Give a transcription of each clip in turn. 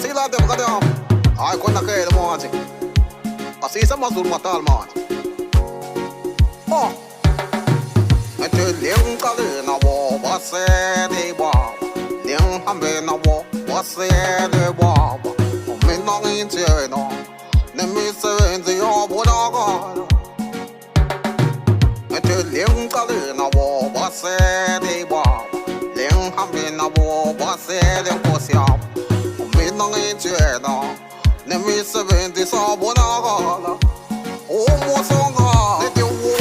Asila dem kadam. Ay kona kaya mo ati. Asisa mazul matal mo ati. Oh. Ete ling kali na wo base de ba. Ling hambe na wo base de ba. Me nong in che no. Ne mi se enzi yo boda ga. Ete ling kali na wo base de ba. Ling hambe na wo base de ko sia. Me nong in che no. Ne mi se enzi so boda ga. O mo song ga. Ne de wo.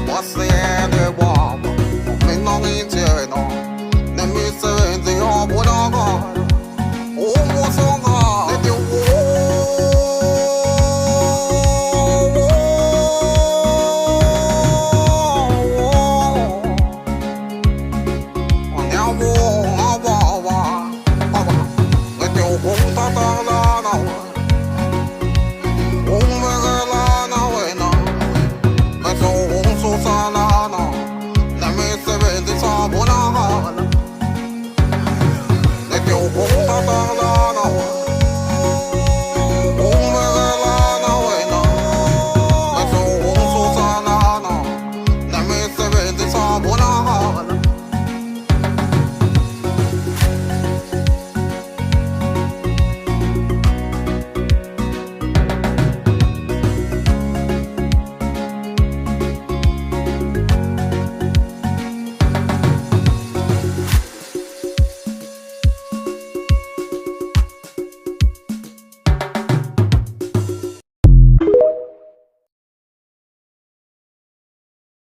What's